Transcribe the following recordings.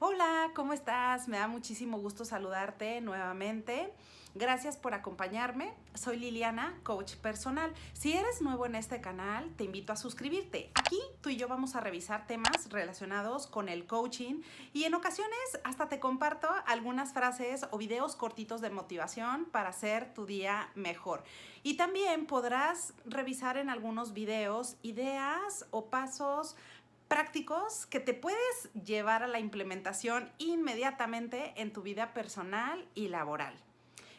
Hola, ¿cómo estás? Me da muchísimo gusto saludarte nuevamente. Gracias por acompañarme. Soy Liliana, coach personal. Si eres nuevo en este canal, te invito a suscribirte. Aquí tú y yo vamos a revisar temas relacionados con el coaching y en ocasiones hasta te comparto algunas frases o videos cortitos de motivación para hacer tu día mejor. Y también podrás revisar en algunos videos ideas o pasos prácticos que te puedes llevar a la implementación inmediatamente en tu vida personal y laboral.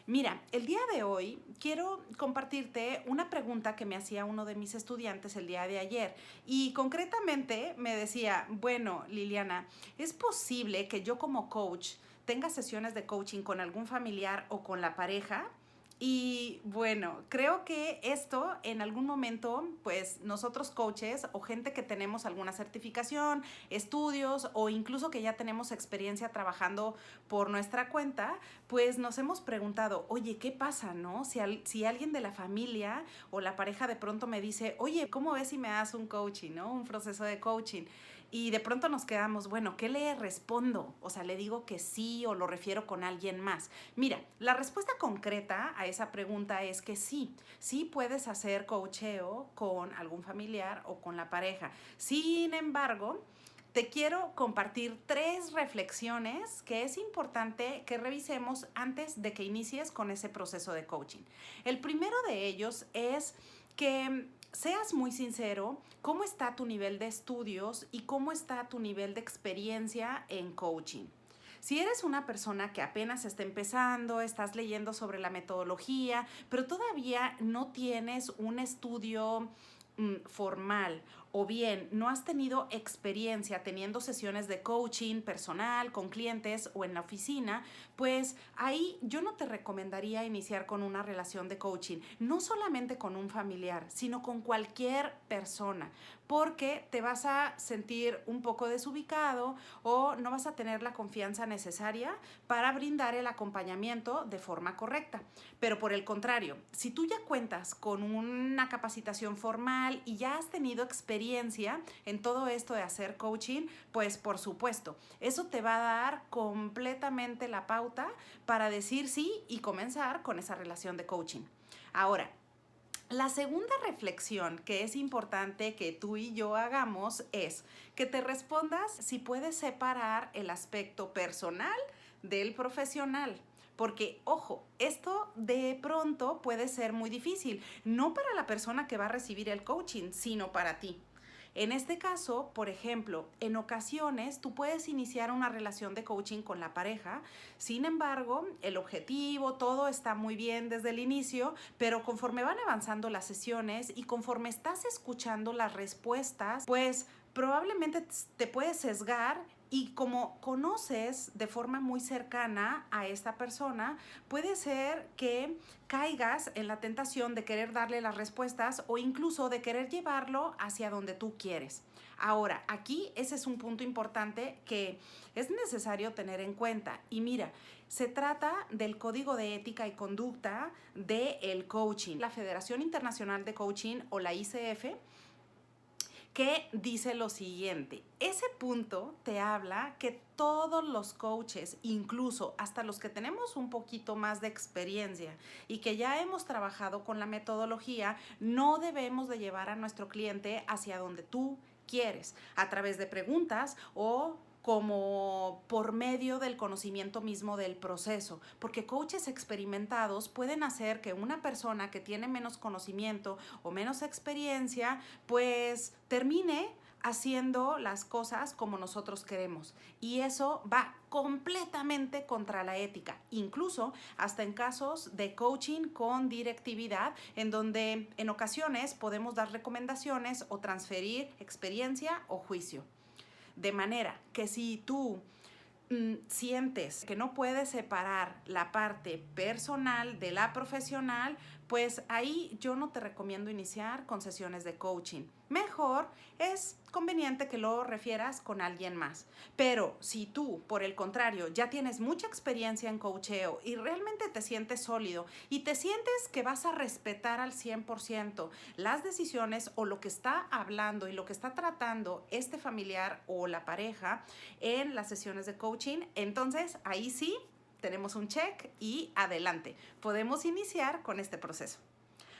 Mira, el día de hoy quiero compartirte una pregunta que me hacía uno de mis estudiantes el día de ayer y concretamente me decía, bueno, Liliana, ¿es posible que yo como coach tenga sesiones de coaching con algún familiar o con la pareja? Y bueno, creo que esto en algún momento, pues nosotros coaches o gente que tenemos alguna certificación, estudios o incluso que ya tenemos experiencia trabajando por nuestra cuenta, pues nos hemos preguntado, oye, ¿qué pasa, no? Si alguien de la familia o la pareja de pronto me dice, oye, ¿cómo ves si me das un coaching, no? Un proceso de coaching. Y de pronto nos quedamos, bueno, ¿qué le respondo? O sea, le digo que sí o lo refiero con alguien más. Mira, la respuesta concreta a esa pregunta es que sí, sí puedes hacer coacheo con algún familiar o con la pareja. Sin embargo, te quiero compartir 3 reflexiones que es importante que revisemos antes de que inicies con ese proceso de coaching. El primero de ellos es que seas muy sincero, cómo está tu nivel de estudios y cómo está tu nivel de experiencia en coaching. Si eres una persona que apenas está empezando, estás leyendo sobre la metodología, pero todavía no tienes un estudio formal o bien no has tenido experiencia teniendo sesiones de coaching personal con clientes o en la oficina, pues ahí yo no te recomendaría iniciar con una relación de coaching, no solamente con un familiar, sino con cualquier persona, porque te vas a sentir un poco desubicado o no vas a tener la confianza necesaria para brindar el acompañamiento de forma correcta. Pero por el contrario, si tú ya cuentas con una capacitación formal y ya has tenido experiencia en todo esto de hacer coaching, pues por supuesto, eso te va a dar completamente la pauta para decir sí y comenzar con esa relación de coaching. Ahora, la segunda reflexión que es importante que tú y yo hagamos es que te respondas si puedes separar el aspecto personal del profesional. Porque, ojo, esto de pronto puede ser muy difícil, no para la persona que va a recibir el coaching, sino para ti. En este caso, por ejemplo, en ocasiones tú puedes iniciar una relación de coaching con la pareja, sin embargo, el objetivo, todo está muy bien desde el inicio, pero conforme van avanzando las sesiones y conforme estás escuchando las respuestas, pues probablemente te puedes sesgar y como conoces de forma muy cercana a esta persona, puede ser que caigas en la tentación de querer darle las respuestas o incluso de querer llevarlo hacia donde tú quieres. Ahora, aquí ese es un punto importante que es necesario tener en cuenta. Y mira, se trata del Código de Ética y Conducta del Coaching. La Federación Internacional de Coaching o la ICF que dice lo siguiente, ese punto te habla que todos los coaches, incluso hasta los que tenemos un poquito más de experiencia y que ya hemos trabajado con la metodología, no debemos de llevar a nuestro cliente hacia donde tú quieres, a través de preguntas o como por medio del conocimiento mismo del proceso, porque coaches experimentados pueden hacer que una persona que tiene menos conocimiento o menos experiencia, pues termine haciendo las cosas como nosotros queremos. Y eso va completamente contra la ética, incluso hasta en casos de coaching con directividad, en donde en ocasiones podemos dar recomendaciones o transferir experiencia o juicio. De manera que si tú sientes que no puedes separar la parte personal de la profesional, pues ahí yo no te recomiendo iniciar con sesiones de coaching. Mejor es conveniente que lo refieras con alguien más. Pero si tú, por el contrario, ya tienes mucha experiencia en coacheo y realmente te sientes sólido y te sientes que vas a respetar al 100% las decisiones o lo que está hablando y lo que está tratando este familiar o la pareja en las sesiones de coaching, entonces ahí sí tenemos un check y adelante. Podemos iniciar con este proceso.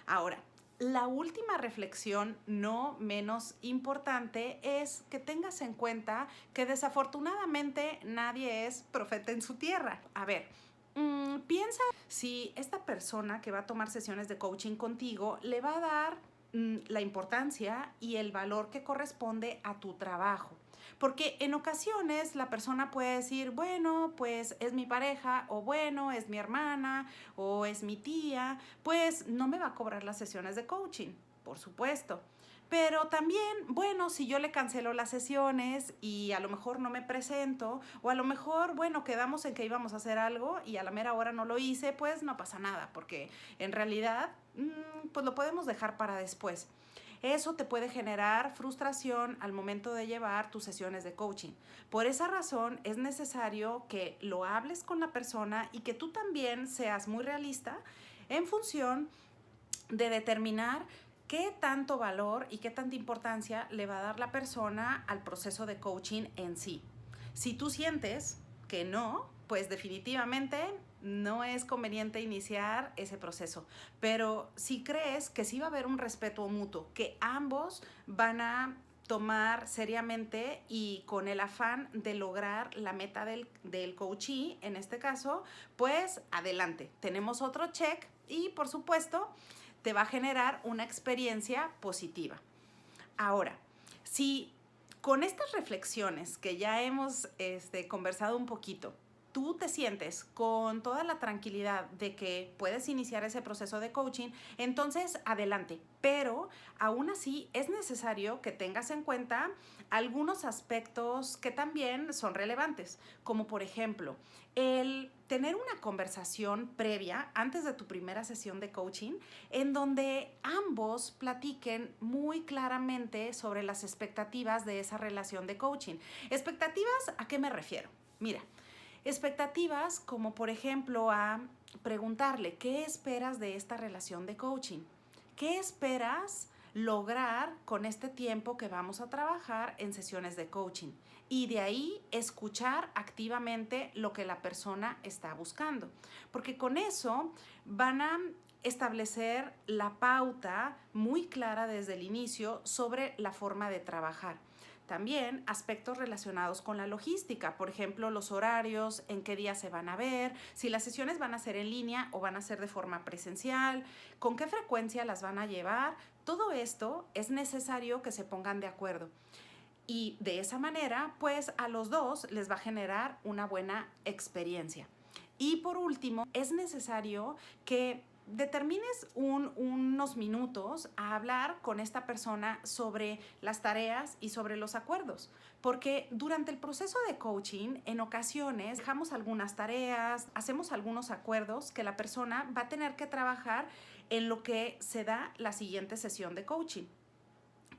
Ahora, la última reflexión, no menos importante, es que tengas en cuenta que desafortunadamente nadie es profeta en su tierra. A ver, piensa si esta persona que va a tomar sesiones de coaching contigo le va a dar la importancia y el valor que corresponde a tu trabajo. Porque en ocasiones la persona puede decir, bueno, pues es mi pareja, o bueno, es mi hermana, o es mi tía, pues no me va a cobrar las sesiones de coaching, por supuesto. Pero también, bueno, si yo le cancelo las sesiones y a lo mejor no me presento, o a lo mejor, bueno, quedamos en que íbamos a hacer algo y a la mera hora no lo hice, pues no pasa nada, porque en realidad, pues lo podemos dejar para después. Eso te puede generar frustración al momento de llevar tus sesiones de coaching. Por esa razón es necesario que lo hables con la persona y que tú también seas muy realista en función de determinar qué tanto valor y qué tanta importancia le va a dar la persona al proceso de coaching en sí. Si tú sientes que no, pues definitivamente no es conveniente iniciar ese proceso. Pero si crees que sí va a haber un respeto mutuo, que ambos van a tomar seriamente y con el afán de lograr la meta del coachee, en este caso, pues adelante. Tenemos otro check y por supuesto te va a generar una experiencia positiva. Ahora, si con estas reflexiones que ya hemos conversado un poquito, tú te sientes con toda la tranquilidad de que puedes iniciar ese proceso de coaching, entonces adelante. Pero aún así es necesario que tengas en cuenta algunos aspectos que también son relevantes, como por ejemplo, el tener una conversación previa antes de tu primera sesión de coaching en donde ambos platiquen muy claramente sobre las expectativas de esa relación de coaching. ¿Expectativas a qué me refiero? Mira, expectativas como por ejemplo a preguntarle, ¿qué esperas de esta relación de coaching? ¿Qué esperas lograr con este tiempo que vamos a trabajar en sesiones de coaching? Y de ahí escuchar activamente lo que la persona está buscando. Porque con eso van a establecer la pauta muy clara desde el inicio sobre la forma de trabajar. También aspectos relacionados con la logística, por ejemplo, los horarios, en qué días se van a ver, si las sesiones van a ser en línea o van a ser de forma presencial, con qué frecuencia las van a llevar. Todo esto es necesario que se pongan de acuerdo. Y de esa manera, pues a los dos les va a generar una buena experiencia. Y por último, es necesario que determines unos minutos a hablar con esta persona sobre las tareas y sobre los acuerdos, porque durante el proceso de coaching en ocasiones dejamos algunas tareas, hacemos algunos acuerdos que la persona va a tener que trabajar en lo que se da la siguiente sesión de coaching.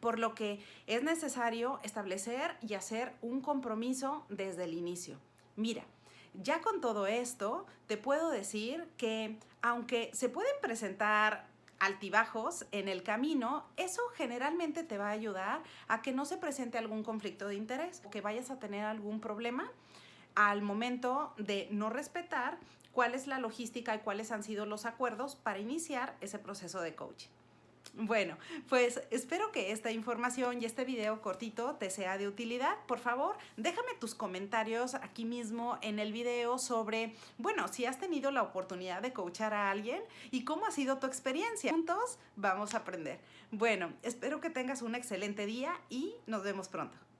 Por lo que es necesario establecer y hacer un compromiso desde el inicio. Mira, ya con todo esto, te puedo decir que aunque se pueden presentar altibajos en el camino, eso generalmente te va a ayudar a que no se presente algún conflicto de interés o que vayas a tener algún problema al momento de no respetar cuál es la logística y cuáles han sido los acuerdos para iniciar ese proceso de coaching. Bueno, pues espero que esta información y este video cortito te sea de utilidad. Por favor, déjame tus comentarios aquí mismo en el video sobre, bueno, si has tenido la oportunidad de coachar a alguien y cómo ha sido tu experiencia. Juntos vamos a aprender. Bueno, espero que tengas un excelente día y nos vemos pronto.